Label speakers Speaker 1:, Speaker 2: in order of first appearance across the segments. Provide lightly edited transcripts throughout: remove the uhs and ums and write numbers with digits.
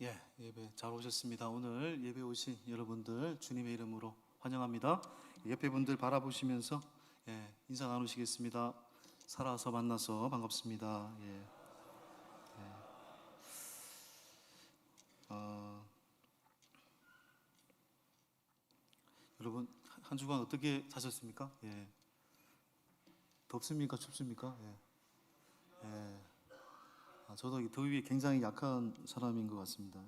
Speaker 1: 예, 예배 잘 오셨습니다. 오늘 예배 오신 여러분들 주님의 이름으로 환영합니다. 옆에 분들 바라보시면서 인사 나누시겠습니다. 살아서 만나서 반갑습니다. 어, 여러분 한 주간 어떻게 사셨습니까? 덥습니까? 춥습니까? 저도 이 더위에 굉장히 약한 사람인 것 같습니다.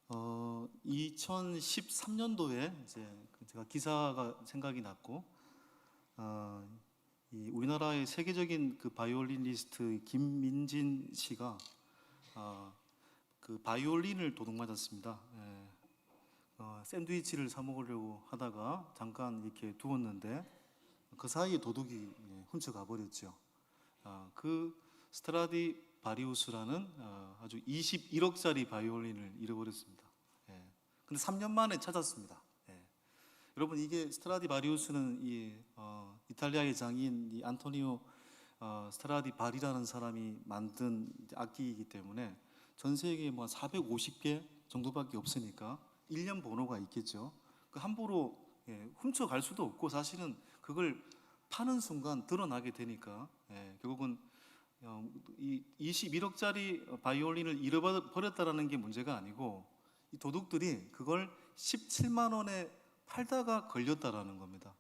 Speaker 1: 2013년도에 이제 제가 기사가 생각이 났고, 이 우리나라의 세계적인 그 바이올리니스트 김민진 씨가 그 바이올린을 도둑맞았습니다. 샌드위치를 사 먹으려고 하다가 잠깐 이렇게 두었는데 그 사이에 도둑이 훔쳐가 버렸죠. 그 스트라디바리우스라는 아주 21억짜리 바이올린을 잃어버렸습니다. 근데 3년 만에 찾았습니다. 여러분, 이게 스트라디바리우스는 이탈리아의 장인 이 안토니오 스트라디바리라는 사람이 만든 악기이기 때문에 전 세계에 뭐 450개 정도밖에 없으니까 1년 번호가 있겠죠. 그 함부로 훔쳐갈 수도 없고, 사실은 그걸 파는 순간 드러나게 되니까 결국은 이 21억짜리 바이올린을 잃어버렸다라는 게 문제가 아니고, 이 도둑들이 그걸 17만 원에 팔다가 걸렸다라는 겁니다.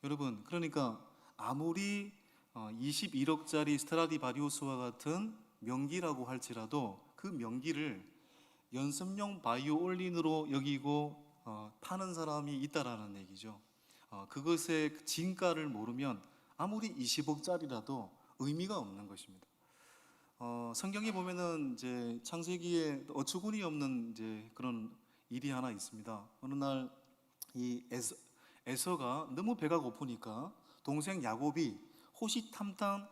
Speaker 1: 여러분, 그러니까 아무리 21억짜리 스트라디바리우스와 같은 명기라고 할지라도 그 명기를 연습용 바이올린으로 여기고 파는 사람이 있다라는 얘기죠. 그것의 진가를 모르면 아무리 20억짜리라도 의미가 없는 것입니다. 성경에 보면은 이제 창세기에 어처구니 없는 이제 그런 일이 하나 있습니다. 어느 날 이 에서가 너무 배가 고프니까 동생 야곱이 호시탐탐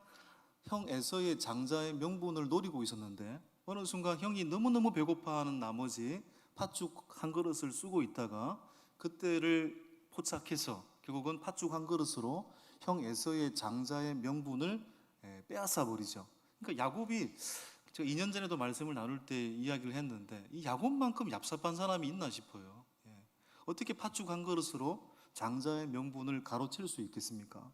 Speaker 1: 형 에서의 장자의 명분을 노리고 있었는데, 어느 순간 형이 너무너무 배고파하는 나머지 팥죽 한 그릇을 쓰고 있다가 그때를 포착해서 결국은 팥죽 한 그릇으로 형 에서의 장자의 명분을 빼앗아 버리죠. 그러니까 야곱이, 제가 2년 전에도 말씀을 나눌 때 이야기를 했는데, 이 야곱만큼 얍삽한 사람이 있나 싶어요. 어떻게 팥죽 한 그릇으로 장자의 명분을 가로챌 수 있겠습니까?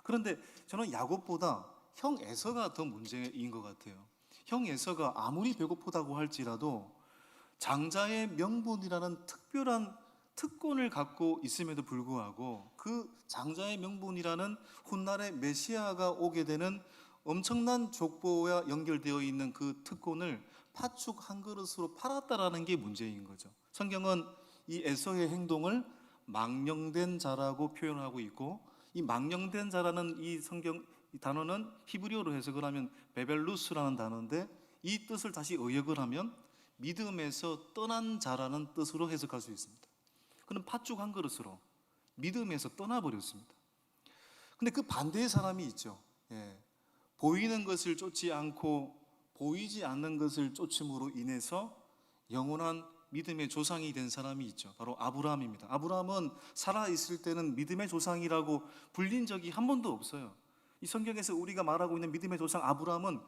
Speaker 1: 그런데 저는 야곱보다 형 에서가 더 문제인 것 같아요. 형 에서가 아무리 배고프다고 할지라도 장자의 명분이라는 특별한 특권을 갖고 있음에도 불구하고, 그 장자의 명분이라는 훗날의 메시아가 오게 되는 엄청난 족보와 연결되어 있는 그 특권을 팥죽 한 그릇으로 팔았다라는 게 문제인 거죠. 성경은 이 에서의 행동을 망령된 자라고 표현하고 있고, 이 망령된 자라는 이 성경 이 단어는 히브리어로 해석을 하면 베벨루스라는 단어인데, 이 뜻을 다시 의역을 하면 믿음에서 떠난 자라는 뜻으로 해석할 수 있습니다. 그는 팥죽 한 그릇으로 믿음에서 떠나버렸습니다. 근데 그 반대의 사람이 있죠. 보이는 것을 쫓지 않고 보이지 않는 것을 쫓음으로 인해서 영원한 믿음의 조상이 된 사람이 있죠. 바로 아브라함입니다. 아브라함은 살아있을 때는 믿음의 조상이라고 불린 적이 한 번도 없어요. 이 성경에서 우리가 말하고 있는 믿음의 조상 아브라함은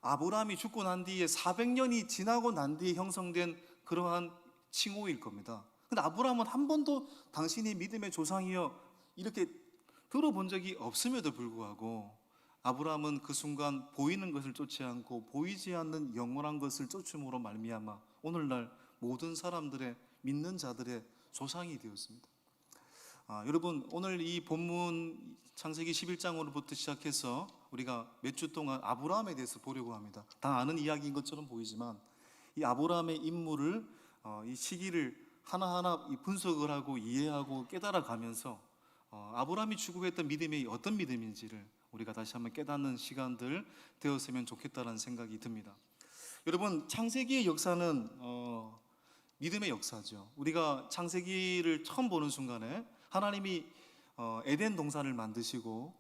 Speaker 1: 아브라함이 죽고 난 뒤에 400년이 지나고 난 뒤에 형성된 그러한 칭호일 겁니다. 근데 아브라함은 한 번도 당신이 믿음의 조상이여 이렇게 들어본 적이 없음에도 불구하고, 아브라함은 그 순간 보이는 것을 쫓지 않고 보이지 않는 영원한 것을 쫓음으로 말미암아 오늘날 모든 사람들의, 믿는 자들의 조상이 되었습니다. 여러분, 오늘 이 본문 창세기 11장으로부터 시작해서 우리가 몇 주 동안 아브라함에 대해서 보려고 합니다. 다 아는 이야기인 것처럼 보이지만 이 아브라함의 인물을, 이 시기를 하나하나 분석을 하고 이해하고 깨달아 가면서 아브라함이 추구했던 믿음이 어떤 믿음인지를 우리가 다시 한번 깨닫는 시간들 되었으면 좋겠다는 생각이 듭니다. 여러분, 창세기의 역사는 믿음의 역사죠. 우리가 창세기를 처음 보는 순간에 하나님이 에덴 동산을 만드시고,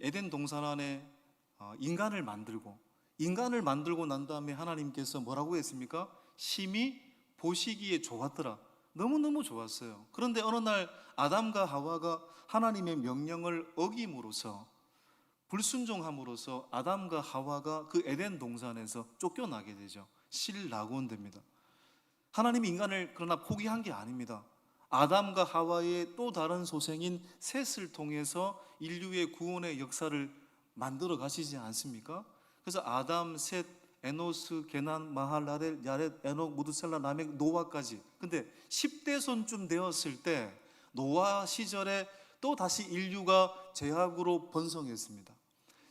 Speaker 1: 에덴 동산 안에 인간을 만들고 난 다음에 하나님께서 뭐라고 했습니까? 심히 보시기에 좋았더라. 너무너무 좋았어요. 그런데 어느 날 아담과 하와가 하나님의 명령을 어김으로써, 불순종함으로써 아담과 하와가 그 에덴 동산에서 쫓겨나게 되죠. 실낙원됩니다. 하나님이 인간을 그러나 포기한 게 아닙니다. 아담과 하와의 또 다른 소생인 셋을 통해서 인류의 구원의 역사를 만들어 가시지 않습니까? 그래서 아담, 셋, 에노스, 게난, 마할라렐, 야렛, 에녹, 무드셀라, 라멕, 노아까지. 근데 10대 손쯤 되었을 때 노아 시절에 또 다시 인류가 죄악으로 번성했습니다.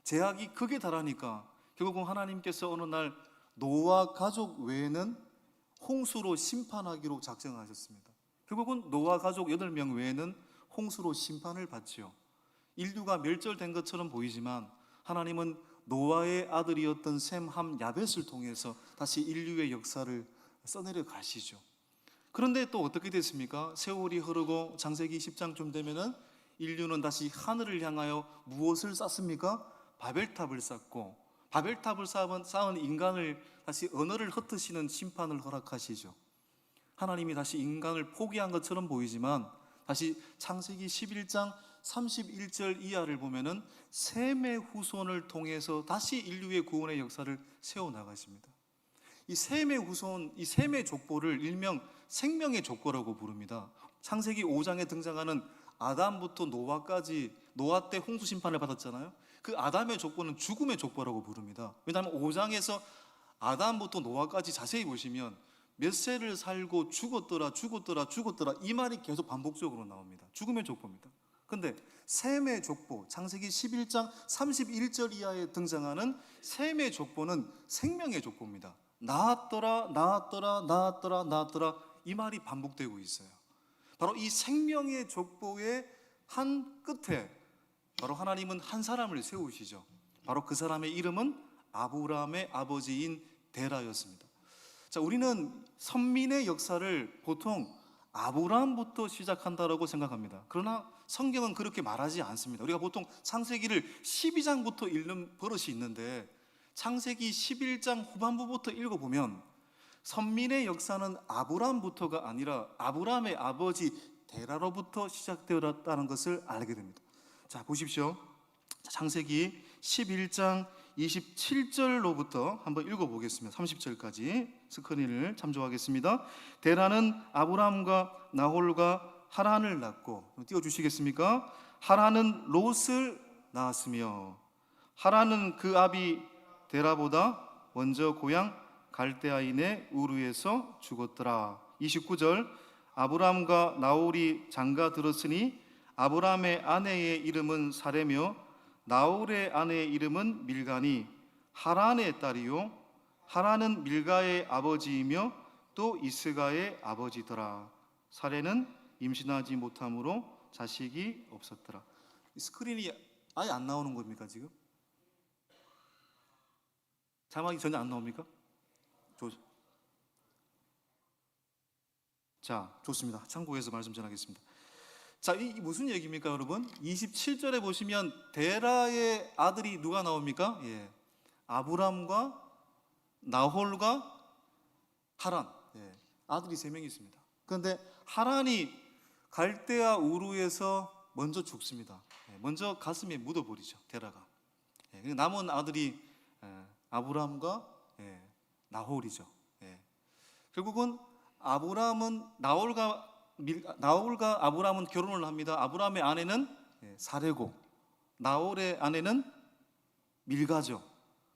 Speaker 1: 죄악이 극에 달하니까 결국 하나님께서 어느 날 노아 가족 외에는 홍수로 심판하기로 작정하셨습니다. 결국은 노아 가족 8명 외에는 홍수로 심판을 받지요. 인류가 멸절된 것처럼 보이지만 하나님은 노아의 아들이었던 셈, 함, 야벳을 통해서 다시 인류의 역사를 써내려 가시죠. 그런데 또 어떻게 됐습니까? 세월이 흐르고 창세기 10장쯤 되면은 인류는 다시 하늘을 향하여 무엇을 쌓습니까? 바벨탑을 쌓고, 바벨탑을 쌓은 인간을 다시 언어를 흩으시는 심판을 허락하시죠. 하나님이 다시 인간을 포기한 것처럼 보이지만 다시 창세기 11장 31절 이하를 보면은 셈의 후손을 통해서 다시 인류의 구원의 역사를 세워나가십니다. 이 셈의 후손, 이 셈의 족보를 일명 생명의 족보라고 부릅니다. 창세기 5장에 등장하는 아담부터 노아까지, 노아 때 홍수 심판을 받았잖아요. 그 아담의 족보는 죽음의 족보라고 부릅니다. 왜냐하면 5장에서 아담부터 노아까지 자세히 보시면 몇 세를 살고 죽었더라 이 말이 계속 반복적으로 나옵니다. 죽음의 족보입니다. 근데 셈의 족보, 창세기 11장 31절 이하에 등장하는 셈의 족보는 생명의 족보입니다. 나았더라 이 말이 반복되고 있어요. 바로 이 생명의 족보의 한 끝에 바로 하나님은 한 사람을 세우시죠. 바로 그 사람의 이름은 아브라함의 아버지인 데라였습니다. 자, 우리는 선민의 역사를 보통 아브라함부터 시작한다라고 생각합니다. 그러나 성경은 그렇게 말하지 않습니다. 우리가 보통 창세기를 12장부터 읽는 버릇이 있는데 창세기 11장 후반부부터 읽어보면 선민의 역사는 아브라함부터가 아니라 아브라함의 아버지 데라로부터 시작되었다는 것을 알게 됩니다. 자, 보십시오. 창세기 11장 27절로부터 한번 읽어보겠습니다. 30절까지 스크린을 참조하겠습니다. 데라는 아브람과 나홀과 하란을 낳고, 띄워주시겠습니까? 하란은 롯을 낳았으며 하란은 그 아비 데라보다 먼저 고향 갈대아인의 우르에서 죽었더라. 29절 아브람과 나홀이 장가 들었으니 아브람의 아내의 이름은 사레며 나홀의 아내의 이름은 밀가니 하란의 딸이요 하란은 밀가의 아버지이며 또 이스가의 아버지더라. 사레는 임신하지 못함으로 자식이 없었더라. 스크린이 아예 안 나오는 겁니까 지금? 자막이 전혀 안 나옵니까? 자, 좋습니다. 참고해서 말씀 전하겠습니다. 자, 이 무슨 얘기입니까, 여러분? 27절에 보시면 데라의 아들이 누가 나옵니까? 예, 아브람과 나홀과 하란. 예, 아들이 3명이 있습니다. 그런데 하란이 갈대아 우르에서 먼저 죽습니다. 예, 먼저 가슴에 묻어버리죠, 데라가. 예, 남은 아들이 아브람과 나홀이죠. 예. 결국은 아브람은 나홀과 아브람은 결혼을 합니다. 아브람의 아내는 사레고 나홀의 아내는 밀가죠.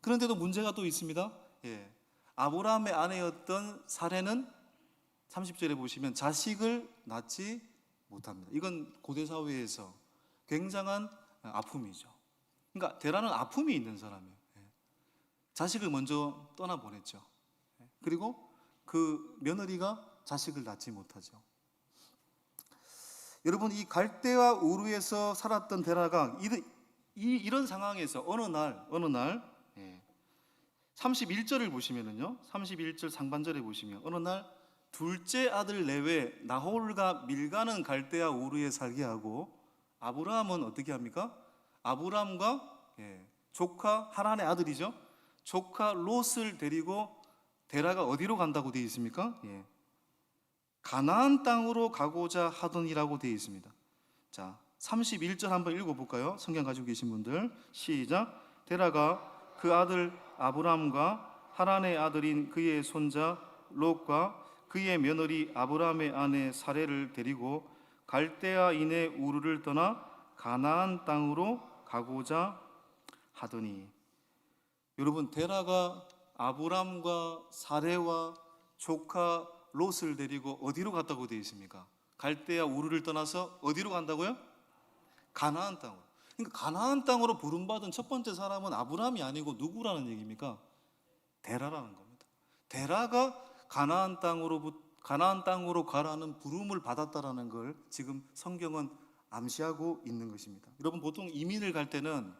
Speaker 1: 그런데도 문제가 또 있습니다. 예. 아브람의 아내였던 사레는 30절에 보시면 자식을 낳지 못합니다. 이건 고대 사회에서 굉장한 아픔이죠. 그러니까 데라는 아픔이 있는 사람이에요. 자식을 먼저 떠나보냈죠. 그리고 그 며느리가 자식을 낳지 못하죠. 여러분, 이 갈대아 우르에서 살았던 데라가 이런 상황에서 어느 날 31절을 보시면은요, 31절 상반절에 보시면 어느 날 둘째 아들 내외 나홀과 밀가는 갈대아 우르에 살게 하고 아브라함은 어떻게 합니까? 아브라함과 조카 하란의 아들이죠. 조카 롯을 데리고 데라가 어디로 간다고 되어 있습니까? 가나안 땅으로 가고자 하더니라고 되어 있습니다. 자, 31절 한번 읽어볼까요? 성경 가지고 계신 분들 시작. 데라가 그 아들 아브람과
Speaker 2: 하란의 아들인 그의 손자 롯과 그의 며느리 아브라함의 아내 사레를 데리고 갈대아인의 우르를 떠나 가나안 땅으로 가고자 하더니.
Speaker 1: 여러분, 데라가 아브람과 사레와 조카 롯을 데리고 어디로 갔다고 되어 있습니까? 갈대아 우르를 떠나서 어디로 간다고요? 가나안 땅으로. 그러니까 가나안 땅으로 부름받은 첫 번째 사람은 아브람이 아니고 누구라는 얘기입니까? 데라라는 겁니다. 데라가 가나안 땅으로 가라는 부름을 받았다라는 걸 지금 성경은 암시하고 있는 것입니다. 여러분, 보통 이민을 갈 때는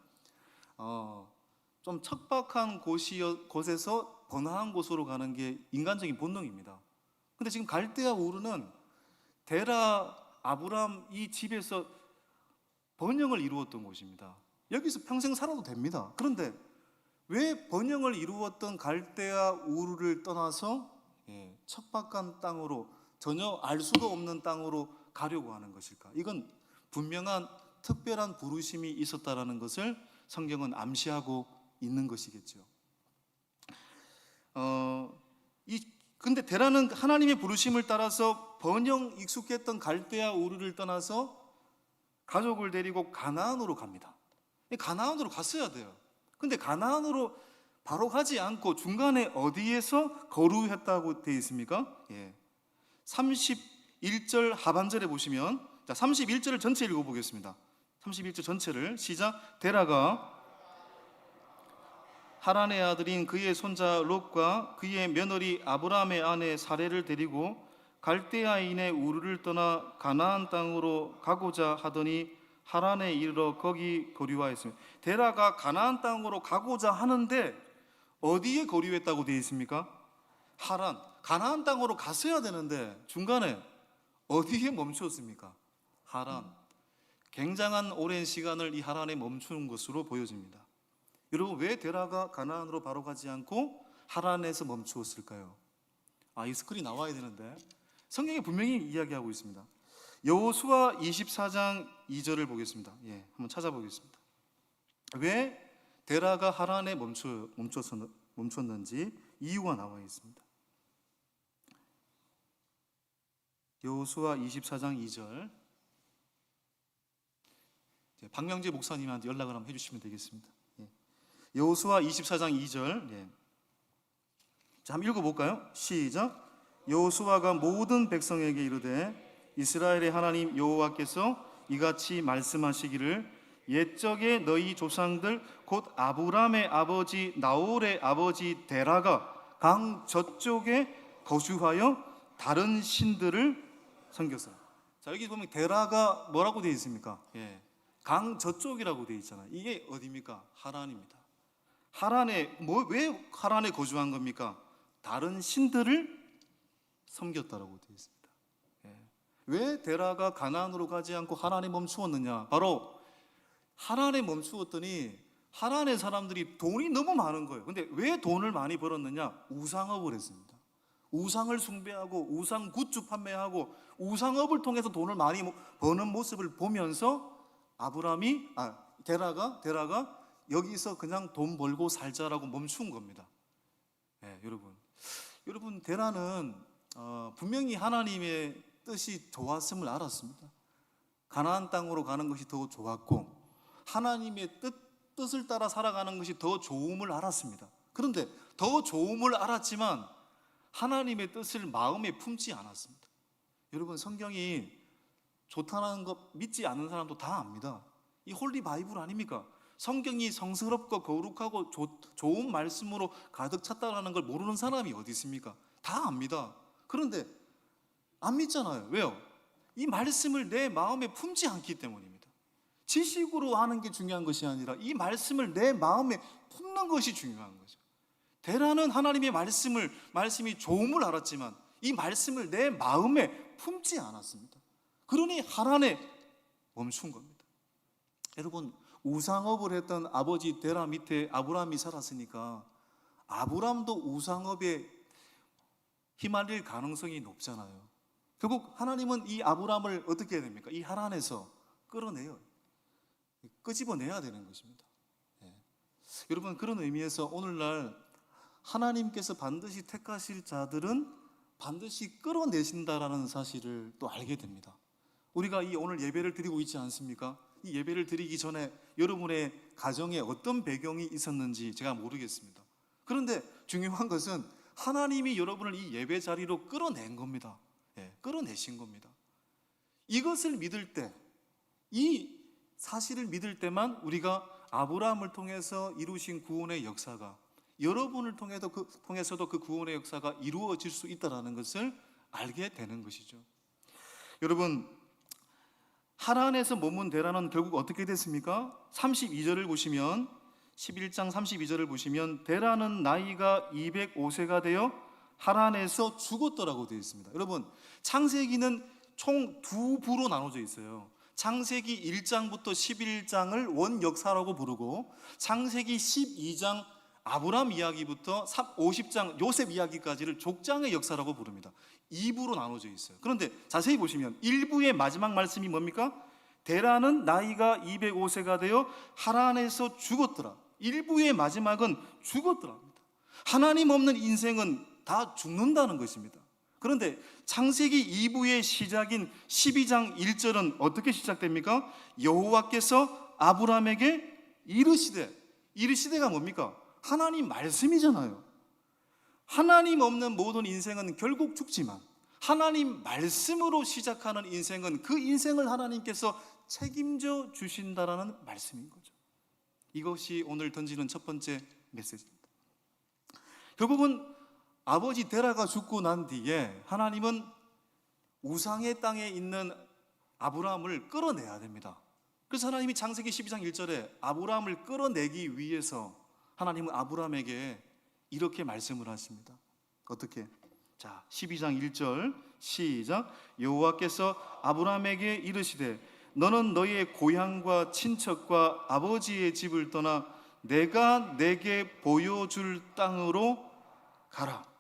Speaker 1: 좀 척박한 곳에서 번화한 곳으로 가는 게 인간적인 본능입니다. 근데 지금 갈대아 우르는 데라, 아브람 이 집에서 번영을 이루었던 곳입니다. 여기서 평생 살아도 됩니다. 그런데 왜 번영을 이루었던 갈대아 우르를 떠나서 척박한 땅으로, 전혀 알 수도 없는 땅으로 가려고 하는 것일까? 이건 분명한 특별한 부르심이 있었다라는 것을 성경은 암시하고 있는 것이겠죠. 근데 데라는 하나님의 부르심을 따라서 번영 익숙했던 갈대아 우르를 떠나서 가족을 데리고 가나안으로 갑니다. 가나안으로 갔어야 돼요. 근데 가나안으로 바로 가지 않고 중간에 어디에서 거류했다고 되어 있습니까? 31절 하반절에 보시면, 자, 31절을 전체 읽어보겠습니다. 31절 전체를 시작. 데라가 하란의 아들인 그의 손자 롯과 그의 며느리 아브라함의 아내 사레를 데리고 갈대아인의 우르를 떠나 가나안 땅으로 가고자 하더니 하란에 이르러 거기 거류하였습니다. 데라가 가나안 땅으로 가고자 하는데 어디에 거류했다고 되어 있습니까? 하란. 가나안 땅으로 갔어야 되는데 중간에 어디에 멈추었습니까? 하란. 굉장한 오랜 시간을 이 하란에 멈추는 것으로 보여집니다. 여러분, 왜 데라가 가나안으로 바로 가지 않고 하란에서 멈추었을까요? 이 스크린 나와야 되는데 성경이 분명히 이야기하고 있습니다. 여호수아 24장 2절을 보겠습니다. 한번 찾아보겠습니다. 왜 데라가 하란에 멈췄는지 이유가 나와 있습니다. 여호수아 24장 2절, 박명재 목사님한테 연락을 한번 해주시면 되겠습니다. 여호수아 24장 2절, 자, 한번 읽어볼까요? 시작. 여호수아가 모든 백성에게 이르되 이스라엘의 하나님 여호와께서 이같이 말씀하시기를 옛적에 너희 조상들 곧 아브람의 아버지 나홀의 아버지 데라가 강 저쪽에 거주하여 다른 신들을 섬겼어요. 자, 여기 보면 데라가 뭐라고 되어 있습니까? 강 저쪽이라고 되어 있잖아요. 이게 어디입니까? 하란입니다. 하란에 왜 하란에 거주한 겁니까? 다른 신들을 섬겼다라고 되어 있습니다. 왜 데라가 가나안으로 가지 않고 하란에 멈추었느냐? 바로 하란에 멈추었더니 하란의 사람들이 돈이 너무 많은 거예요. 근데 왜 돈을 많이 벌었느냐? 우상업을 했습니다. 우상을 숭배하고 우상 굿즈 판매하고 우상업을 통해서 돈을 많이 버는 모습을 보면서 데라가 여기서 그냥 돈 벌고 살자라고 멈춘 겁니다. 여러분, 데라는 분명히 하나님의 뜻이 좋았음을 알았습니다. 가나안 땅으로 가는 것이 더 좋았고 하나님의 뜻을 따라 살아가는 것이 더 좋음을 알았습니다. 그런데 더 좋음을 알았지만 하나님의 뜻을 마음에 품지 않았습니다. 여러분, 성경이 좋다는 것 믿지 않는 사람도 다 압니다. 이 홀리 바이블 아닙니까? 성경이 성스럽고 거룩하고 좋은 말씀으로 가득 찼다는 걸 모르는 사람이 어디 있습니까? 다 압니다. 그런데 안 믿잖아요. 왜요? 이 말씀을 내 마음에 품지 않기 때문입니다. 지식으로 하는 게 중요한 것이 아니라 이 말씀을 내 마음에 품는 것이 중요한 거죠. 데라는 하나님의 말씀이 좋음을 알았지만 이 말씀을 내 마음에 품지 않았습니다. 그러니 하란에 멈춘 겁니다. 여러분, 우상업을 했던 아버지 데라 밑에 아브람이 살았으니까 아브람도 우상업에 휘말릴 가능성이 높잖아요. 결국 하나님은 이 아브람을 어떻게 해야 됩니까? 이 하란에서 끌어내요. 끄집어내야 되는 것입니다. 여러분, 그런 의미에서 오늘날 하나님께서 반드시 택하실 자들은 반드시 끌어내신다라는 사실을 또 알게 됩니다. 우리가 이 오늘 예배를 드리고 있지 않습니까? 이 예배를 드리기 전에 여러분의 가정에 어떤 배경이 있었는지 제가 모르겠습니다. 그런데 중요한 것은 하나님이 여러분을 이 예배 자리로 끌어낸 겁니다. 끌어내신 겁니다. 이것을 믿을 때, 이 사실을 믿을 때만 우리가 아브라함을 통해서 이루신 구원의 역사가 여러분을 통해서도 그 구원의 역사가 이루어질 수 있다는 것을 알게 되는 것이죠. 여러분, 하란에서 머문 데라는 결국 어떻게 됐습니까? 32절을 보시면 11장 32절을 보시면 데라는 나이가 205세가 되어 하란에서 죽었더라고 되어 있습니다. 여러분, 창세기는 총 두 부로 나눠져 있어요. 창세기 1장부터 11장을 원역사라고 부르고 창세기 12장 아브람 이야기부터 50장 요셉 이야기까지를 족장의 역사라고 부릅니다. 2부로 나눠져 있어요. 그런데 자세히 보시면 1부의 마지막 말씀이 뭡니까? 데라는 나이가 205세가 되어 하란에서 죽었더라. 1부의 마지막은 죽었더라. 하나님 없는 인생은 다 죽는다는 것입니다. 그런데 창세기 2부의 시작인 12장 1절은 어떻게 시작됩니까? 여호와께서 아브람에게 이르시되가 뭡니까? 하나님 말씀이잖아요. 하나님 없는 모든 인생은 결국 죽지만 하나님 말씀으로 시작하는 인생은 그 인생을 하나님께서 책임져 주신다라는 말씀인 거죠. 이것이 오늘 던지는 첫 번째 메시지입니다. 결국은 아버지 데라가 죽고 난 뒤에 하나님은 우상의 땅에 있는 아브라함을 끌어내야 됩니다. 그래서 하나님이 창세기 12장 1절에 아브라함을 끌어내기 위해서 하나님은 아브라함에게 이렇게 말씀을 하십니다. 어떻게? 자, 12장 1절 시작. 여호와께서 아브라함에게 이르시되 너는 너의 고향과 친척과 아버지의 집을 떠나 내가 내게 보여줄 땅으로 가라.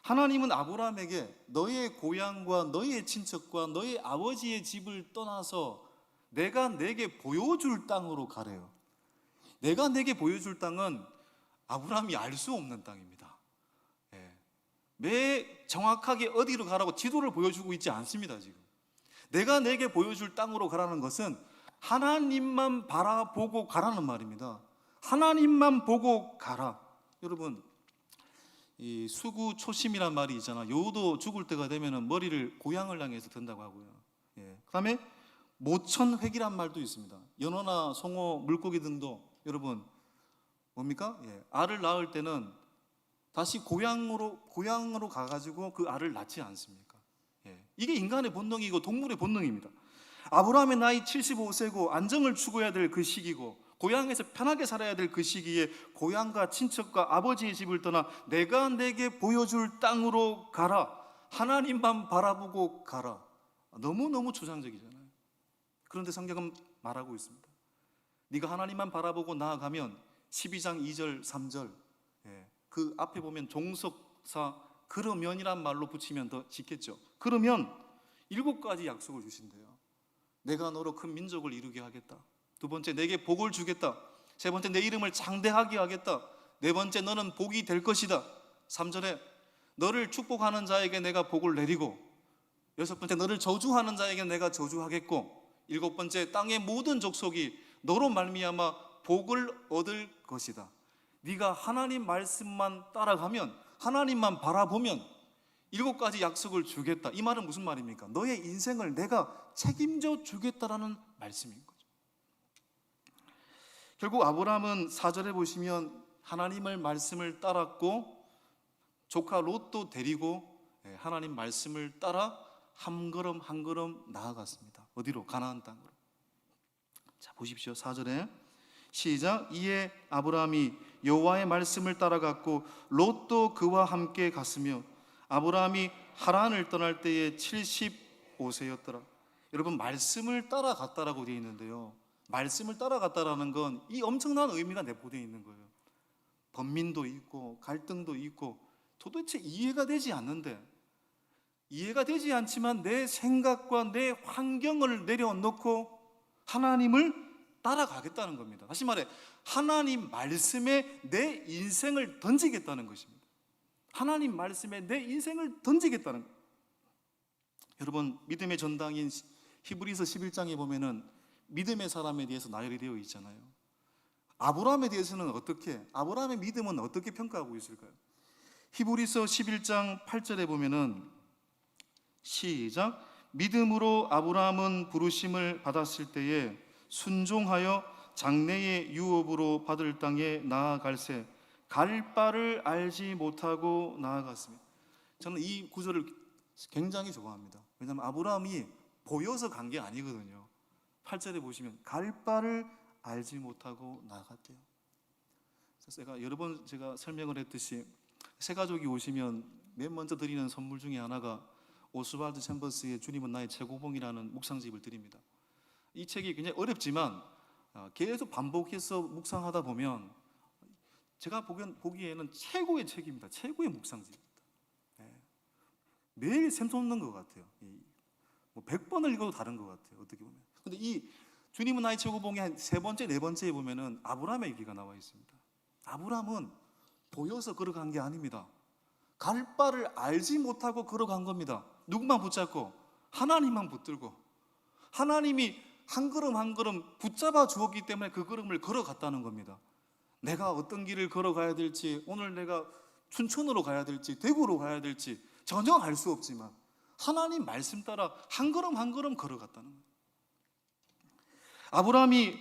Speaker 1: 하나님은 아브라함에게 너의 고향과 너의 친척과 너의 아버지의 집을 떠나서 내가 내게 보여줄 땅으로 가래요. 내가 내게 보여줄 땅은 아브라함이 알 수 없는 땅입니다. 매 정확하게 어디로 가라고 지도를 보여주고 있지 않습니다. 지금 내가 내게 보여줄 땅으로 가라는 것은 하나님만 바라보고 가라는 말입니다. 하나님만 보고 가라. 여러분, 이 수구 초심이란 말이 있잖아. 여우도 죽을 때가 되면 머리를 고향을 향해서 든다고 하고요. 그 다음에 모천획이란 말도 있습니다. 연어나 송어, 물고기 등도 여러분 뭡니까? 알을 낳을 때는 다시 고향으로 가가지고 그 알을 낳지 않습니까? 이게 인간의 본능이고 동물의 본능입니다. 아브라함의 나이 75세고 안정을 추구해야 될 그 시기고 고향에서 편하게 살아야 될 그 시기에 고향과 친척과 아버지의 집을 떠나 내가 내게 보여줄 땅으로 가라. 하나님만 바라보고 가라. 너무너무 초상적이잖아요. 그런데 성경은 말하고 있습니다. 네가 하나님만 바라보고 나아가면 12장 2절 3절 그 앞에 보면 종속사 그러면이란 말로 붙이면 더 쉽겠죠. 그러면 7가지 약속을 주신대요. 내가 너로 큰 민족을 이루게 하겠다. 두 번째, 내게 복을 주겠다. 세 번째, 내 이름을 장대하게 하겠다. 네 번째, 너는 복이 될 것이다. 3절에 너를 축복하는 자에게 내가 복을 내리고, 여섯 번째, 너를 저주하는 자에게 내가 저주하겠고, 일곱 번째, 땅의 모든 족속이 너로 말미암아 복을 얻을 것이다. 네가 하나님 말씀만 따라가면, 하나님만 바라보면 7가지 약속을 주겠다. 이 말은 무슨 말입니까? 너의 인생을 내가 책임져 주겠다라는 말씀인 거죠. 결국 아브라함은 4절에 보시면 하나님의 말씀을 따랐고 조카 롯도 데리고 하나님 말씀을 따라 한 걸음 한 걸음 나아갔습니다. 어디로? 가나안 땅으로. 자, 보십시오. 4절에 시작. 이에 아브라함이 여호와의 말씀을 따라갔고 롯도 그와 함께 갔으며 아브라함이 하란을 떠날 때에 75세였더라. 여러분, 말씀을 따라갔다라고 되어 있는데요, 말씀을 따라갔다라는 건 이 엄청난 의미가 내포되어 있는 거예요. 번민도 있고 갈등도 있고 도대체 이해가 되지 않는데, 이해가 되지 않지만 내 생각과 내 환경을 내려놓고 하나님을 따라가겠다는 겁니다. 다시 말해 하나님 말씀에 내 인생을 던지겠다는 것입니다. 하나님 말씀에 내 인생을 던지겠다는 거예요. 여러분, 믿음의 전당인 히브리서 11장에 보면은 믿음의 사람에 대해서 나열이 되어 있잖아요. 아브라함에 대해서는 어떻게, 아브라함의 믿음은 어떻게 평가하고 있을까요? 히브리서 11장 8절에 보면은 시작, 믿음으로 아브라함은 부르심을 받았을 때에 순종하여 장래의 유업으로 받을 땅에 나아갈새 갈 바를 알지 못하고 나아갔습니다. 저는 이 구절을 굉장히 좋아합니다. 왜냐하면 아브라함이 보여서 간 게 아니거든요. 8절에 보시면 갈 바를 알지 못하고 나아갔대요. 그래서 제가 여러 번 제가 설명을 했듯이 새 가족이 오시면 맨 먼저 드리는 선물 중에 하나가 오스왈드 챔버스의 주님은 나의 최고봉이라는 묵상집을 드립니다. 이 책이 굉장히 어렵지만 계속 반복해서 묵상하다 보면 제가 보기에는 최고의 책입니다. 최고의 묵상집입니다. 매일 샘솟는 것 같아요. 뭐 100번을 읽어도 다른 것 같아요. 어떻게 보면. 근데 이 주님은 나의 최고봉의 한 세 번째, 네 번째에 보면은 아브라함의 얘기가 나와 있습니다. 아브라함은 보여서 걸어간 게 아닙니다. 갈 바를 알지 못하고 걸어간 겁니다. 누구만 붙잡고? 하나님만 붙들고. 하나님이 한 걸음 한 걸음 붙잡아 주었기 때문에 그 걸음을 걸어갔다는 겁니다. 내가 어떤 길을 걸어가야 될지, 오늘 내가 춘천으로 가야 될지, 대구로 가야 될지 전혀 알 수 없지만 하나님 말씀 따라 한 걸음 한 걸음 걸어갔다는 거예요. 아브라함이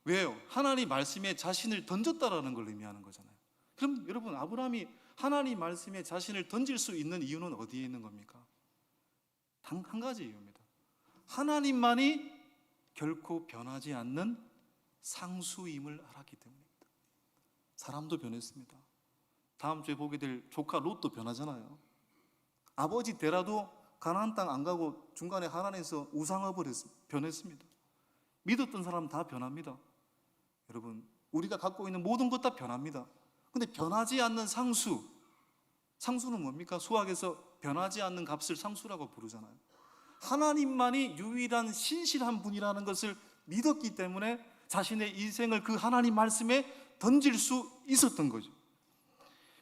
Speaker 1: 왜요? 하나님 말씀에 자신을 던졌다라는 걸 의미하는 거잖아요. 그럼 여러분, 아브라함이 하나님 말씀에 자신을 던질 수 있는 이유는 어디에 있는 겁니까? 단 한 가지 이유입니다. 하나님만이 결코 변하지 않는 상수임을 알았기 때문입니다. 사람도 변했습니다. 다음 주에 보게 될 조카 롯도 변하잖아요. 아버지 데라도 가나안 땅 안 가고 중간에 하란에서 우상업을 변했습니다. 믿었던 사람 다 변합니다. 여러분, 우리가 갖고 있는 모든 것 다 변합니다. 근데 변하지 않는 상수는 뭡니까? 수학에서 변하지 않는 값을 상수라고 부르잖아요. 하나님만이 유일한 신실한 분이라는 것을 믿었기 때문에 자신의 인생을 그 하나님 말씀에 던질 수 있었던 거죠.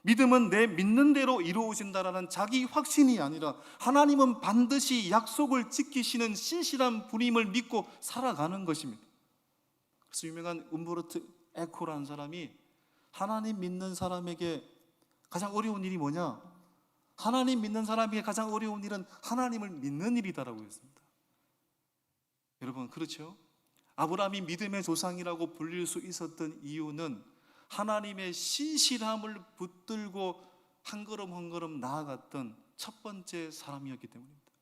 Speaker 1: 믿음은 내 믿는 대로 이루어진다라는 자기 확신이 아니라 하나님은 반드시 약속을 지키시는 신실한 분임을 믿고 살아가는 것입니다. 그래서 유명한 음버르트 에코라는 사람이 하나님 믿는 사람에게 가장 어려운 일이 뭐냐? 하나님 믿는 사람에게 가장 어려운 일은 하나님을 믿는 일이다라고 했습니다. 여러분, 그렇죠? 아브라함이 믿음의 조상이라고 불릴 수 있었던 이유는 하나님의 신실함을 붙들고 한 걸음 한 걸음 나아갔던 첫 번째 사람이었기 때문입니다.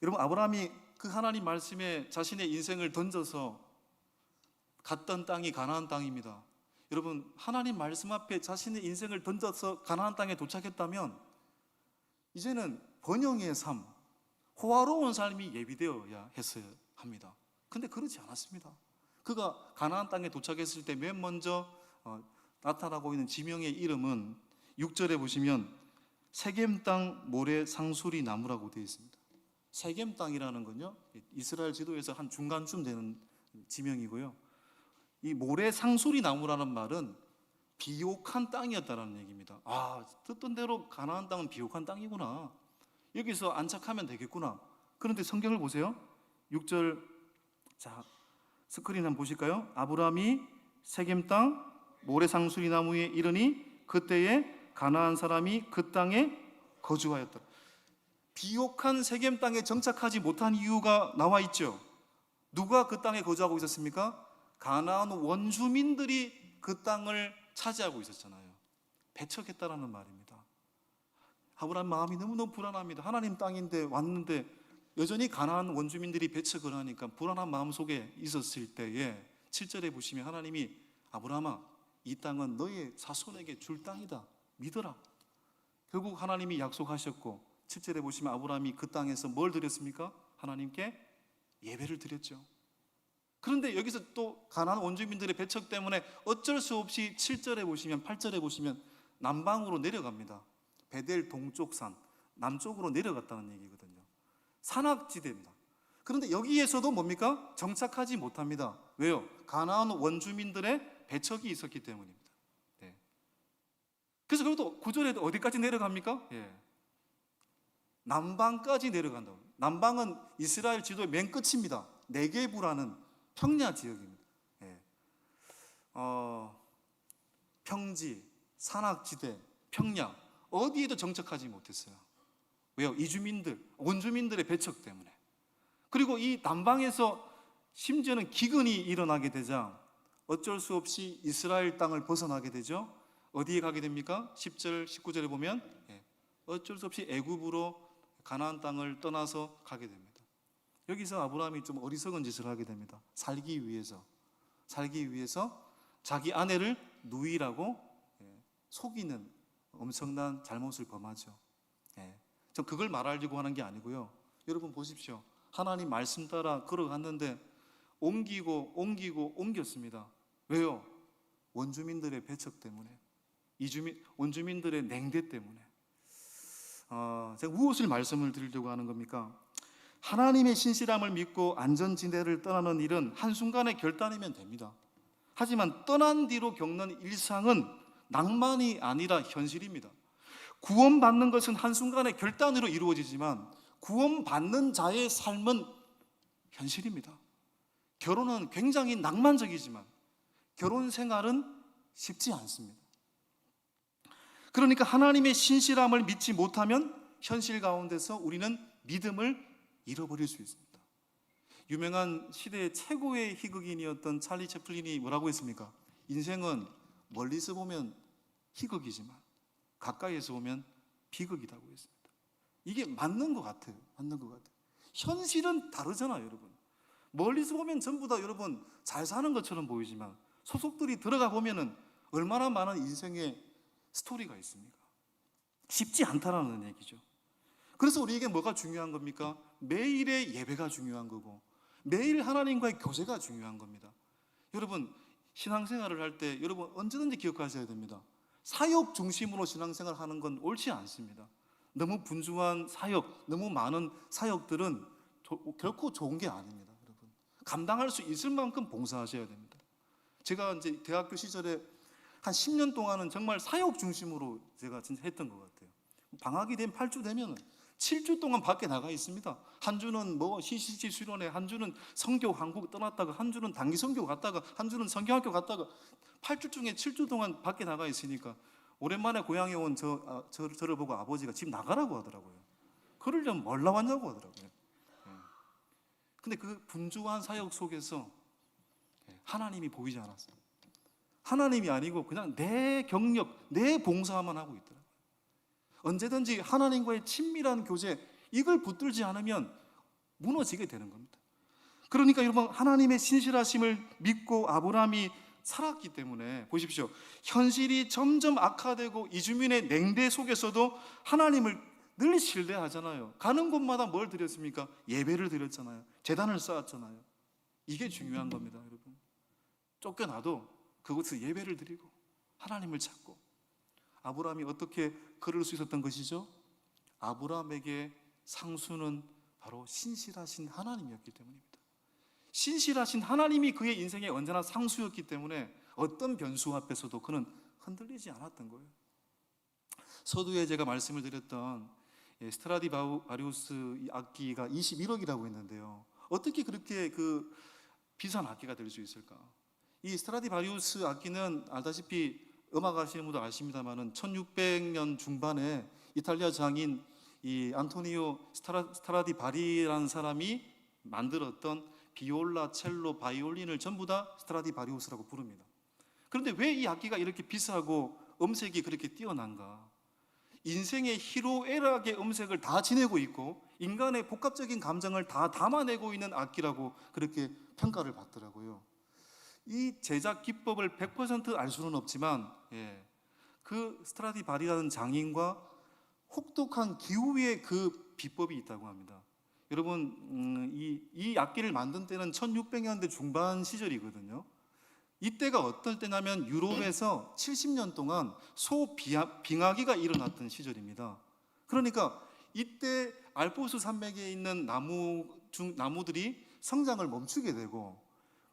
Speaker 1: 여러분, 아브라함이 그 하나님 말씀에 자신의 인생을 던져서 갔던 땅이 가나안 땅입니다. 여러분, 하나님 말씀 앞에 자신의 인생을 던져서 가나안 땅에 도착했다면 이제는 번영의 삶, 호화로운 삶이 예비되어야 했어야 합니다. 근데 그렇지 않았습니다. 그가 가나안 땅에 도착했을 때 맨 먼저 나타나고 있는 지명의 이름은 6절에 보시면 세겜 땅 모래 상수리 나무라고 되어 있습니다. 세겜 땅이라는 건요, 이스라엘 지도에서 한 중간쯤 되는 지명이고요. 이 모래 상수리 나무라는 말은 비옥한 땅이었다는 얘기입니다. 아, 듣던 대로 가나안 땅은 비옥한 땅이구나. 여기서 안착하면 되겠구나. 그런데 성경을 보세요. 6절, 자, 스크린 한번 보실까요? 아브라함이 세겜 땅 모래 상수리 나무에 이르니 그때에 가나안 사람이 그 땅에 거주하였다. 비옥한 세겜 땅에 정착하지 못한 이유가 나와 있죠. 누가 그 땅에 거주하고 있었습니까? 가나안 원주민들이 그 땅을 차지하고 있었잖아요. 배척했다라는 말입니다. 아브라함 마음이 너무너무 불안합니다. 하나님 땅인데 왔는데 여전히 가나안 원주민들이 배척을 하니까 불안한 마음 속에 있었을 때에 7절에 보시면 하나님이 아브라함아, 이 땅은 너의 자손에게 줄 땅이다. 믿어라. 결국 하나님이 약속하셨고 7절에 보시면 아브라함이 그 땅에서 뭘 드렸습니까? 하나님께 예배를 드렸죠. 그런데 여기서 또 가나안 원주민들의 배척 때문에 어쩔 수 없이 7절에 보시면 8절에 보시면 남방으로 내려갑니다. 베델 동쪽 산 남쪽으로 내려갔다는 얘기거든요. 산악지대입니다. 그런데 여기에서도 뭡니까? 정착하지 못합니다. 왜요? 가나안 원주민들의 배척이 있었기 때문입니다. 네. 그래서 그것도 9절에 어디까지 내려갑니까? 예. 남방까지 내려간다고. 남방은 이스라엘 지도의 맨 끝입니다. 네게부라는 평야 지역입니다. 예. 평지, 산악지대, 평야 어디에도 정착하지 못했어요. 왜요? 이주민들, 원주민들의 배척 때문에. 그리고 이 남방에서 심지어는 기근이 일어나게 되자 어쩔 수 없이 이스라엘 땅을 벗어나게 되죠. 어디에 가게 됩니까? 10절, 19절에 보면 어쩔 수 없이 애굽으로 가나안 땅을 떠나서 가게 됩니다. 여기서 아브라함이 좀 어리석은 짓을 하게 됩니다. 살기 위해서 자기 아내를 누이라고 속이는 엄청난 잘못을 범하죠. 전 그걸 말하려고 하는 게 아니고요. 여러분 보십시오. 하나님 말씀 따라 걸어갔는데 옮겼습니다. 왜요? 원주민들의 배척 때문에, 원주민들의 냉대 때문에. 제가 무엇을 말씀을 드리려고 하는 겁니까? 하나님의 신실함을 믿고 안전지대를 떠나는 일은 한순간의 결단이면 됩니다. 하지만 떠난 뒤로 겪는 일상은 낭만이 아니라 현실입니다. 구원받는 것은 한순간의 결단으로 이루어지지만 구원받는 자의 삶은 현실입니다. 결혼은 굉장히 낭만적이지만 결혼 생활은 쉽지 않습니다. 그러니까 하나님의 신실함을 믿지 못하면 현실 가운데서 우리는 믿음을 잃어버릴 수 있습니다. 유명한 시대의 최고의 희극인이었던 찰리 채플린이 뭐라고 했습니까? 인생은 멀리서 보면 희극이지만 가까이에서 보면 비극이라고 했습니다. 이게 맞는 것 같아요. 현실은 다르잖아요, 여러분. 멀리서 보면 전부 다 여러분 잘 사는 것처럼 보이지만 소속들이 들어가 보면은 얼마나 많은 인생의 스토리가 있습니까? 쉽지 않다라는 얘기죠. 그래서 우리에게 뭐가 중요한 겁니까? 매일의 예배가 중요한 거고 매일 하나님과의 교제가 중요한 겁니다. 여러분 신앙생활을 할 때 여러분 언제든지 기억하셔야 됩니다. 사역 중심으로 신앙생활을 하는 건 옳지 않습니다. 너무 분주한 사역, 너무 많은 사역들은 결코 좋은 게 아닙니다. 여러분 감당할 수 있을 만큼 봉사하셔야 됩니다. 제가 이제 대학교 시절에 한 10년 동안은 정말 사역 중심으로 제가 진짜 했던 것 같아요. 방학이 된 8주 되면 7주 동안 밖에 나가 있습니다. 한 주는 뭐 CCC 수련회, 한 주는 성교 한국 떠났다가, 한 주는 단기 성교 갔다가, 한 주는 성경학교 갔다가 8주 중에 7주 동안 밖에 나가 있으니까 오랜만에 고향에 온 저를 보고 아버지가 집 나가라고 하더라고요. 그러려면 뭘 나왔냐고 하더라고요. 근데 그 분주한 사역 속에서 하나님이 보이지 않았어요. 하나님이 아니고 그냥 내 경력, 내 봉사만 하고 있더라고요. 언제든지 하나님과의 친밀한 교제, 이걸 붙들지 않으면 무너지게 되는 겁니다. 그러니까 여러분 하나님의 신실하심을 믿고 아브라함이 살았기 때문에 보십시오. 현실이 점점 악화되고 이주민의 냉대 속에서도 하나님을 늘 신뢰하잖아요. 가는 곳마다 뭘 드렸습니까? 예배를 드렸잖아요. 제단을 쌓았잖아요. 이게 중요한 겁니다, 여러분. 쫓겨나도 그곳에서 예배를 드리고 하나님을 찾고. 아브라함이 어떻게 그럴 수 있었던 것이죠? 아브라함에게 상수는 바로 신실하신 하나님이었기 때문입니다. 신실하신 하나님이 그의 인생에 언제나 상수였기 때문에 어떤 변수 앞에서도 그는 흔들리지 않았던 거예요. 서두에 제가 말씀을 드렸던 스트라디바리우스 악기가 21억이라고 했는데요. 어떻게 그렇게 그 비싼 악기가 될 수 있을까? 이 스트라디바리우스 악기는 알다시피 음악 하시는 분도 아십니다만은 1600년 중반에 이탈리아 장인 이 안토니오 스트라디바리라는 사람이 만들었던 비올라, 첼로, 바이올린을 전부 다 스트라디바리우스라고 부릅니다. 그런데 왜 이 악기가 이렇게 비싸고 음색이 그렇게 뛰어난가? 인생의 희로애락의 음색을 다 지내고 있고 인간의 복합적인 감정을 다 담아내고 있는 악기라고 그렇게 평가를 받더라고요. 이 제작 기법을 100% 알 수는 없지만 그 스트라디바리라는 장인과 혹독한 기후의 그 비법이 있다고 합니다. 여러분 이 악기를 만든 때는 1600년대 중반 시절이거든요. 이때가 어떨 때냐면 유럽에서 70년 동안 소빙하기가 일어났던 시절입니다. 그러니까 이때 알프스 산맥에 있는 나무 나무들이 성장을 멈추게 되고,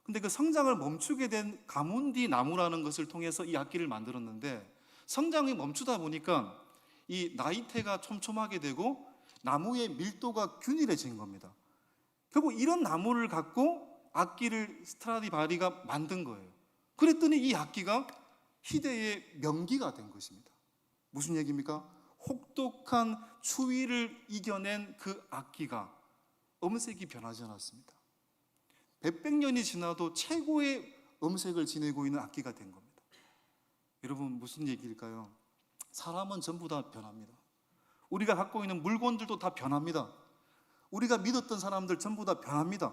Speaker 1: 근데 그 성장을 멈추게 된 가문디 나무라는 것을 통해서 이 악기를 만들었는데, 성장이 멈추다 보니까 이 나이테가 촘촘하게 되고 나무의 밀도가 균일해진 겁니다. 결국 이런 나무를 갖고 악기를 스트라디바리가 만든 거예요. 그랬더니 이 악기가 희대의 명기가 된 것입니다. 무슨 얘기입니까? 혹독한 추위를 이겨낸 그 악기가 음색이 변하지 않았습니다. 몇백 년이 지나도 최고의 음색을 지니고 있는 악기가 된 겁니다. 여러분, 무슨 얘기일까요? 사람은 전부 다 변합니다. 우리가 갖고 있는 물건들도 다 변합니다. 우리가 믿었던 사람들 전부 다 변합니다.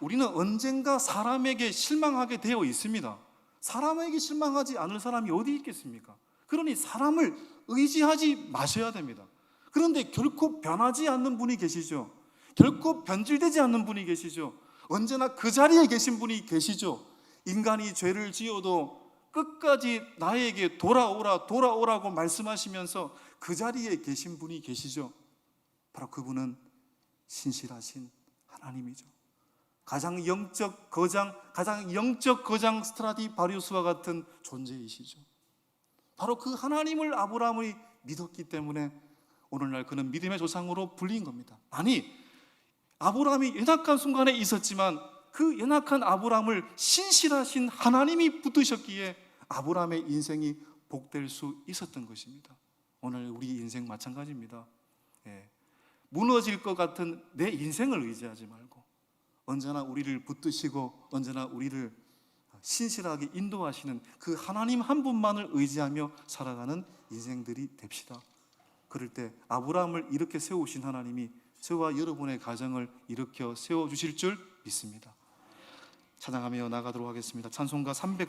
Speaker 1: 우리는 언젠가 사람에게 실망하게 되어 있습니다. 사람에게 실망하지 않을 사람이 어디 있겠습니까? 그러니 사람을 의지하지 마셔야 됩니다. 그런데 결코 변하지 않는 분이 계시죠. 결코 변질되지 않는 분이 계시죠. 언제나 그 자리에 계신 분이 계시죠. 인간이 죄를 지어도 끝까지 나에게 돌아오라고 말씀하시면서 그 자리에 계신 분이 계시죠. 바로 그분은 신실하신 하나님이죠. 가장 영적 거장 스트라디바리우스와 같은 존재이시죠. 바로 그 하나님을 아브라함이 믿었기 때문에 오늘날 그는 믿음의 조상으로 불린 겁니다. 아니, 아브라함이 연약한 순간에 있었지만 그 연약한 아브라함을 신실하신 하나님이 붙드셨기에 아브라함의 인생이 복될 수 있었던 것입니다. 오늘 우리 인생 마찬가지입니다. 무너질 것 같은 내 인생을 의지하지 말고 언제나 우리를 붙드시고 언제나 우리를 신실하게 인도하시는 그 하나님 한 분만을 의지하며 살아가는 인생들이 됩시다. 그럴 때 아브라함을 이렇게 세우신 하나님이 저와 여러분의 가정을 일으켜 세워주실 줄 믿습니다. 찬양하며 나가도록 하겠습니다. 찬송가 300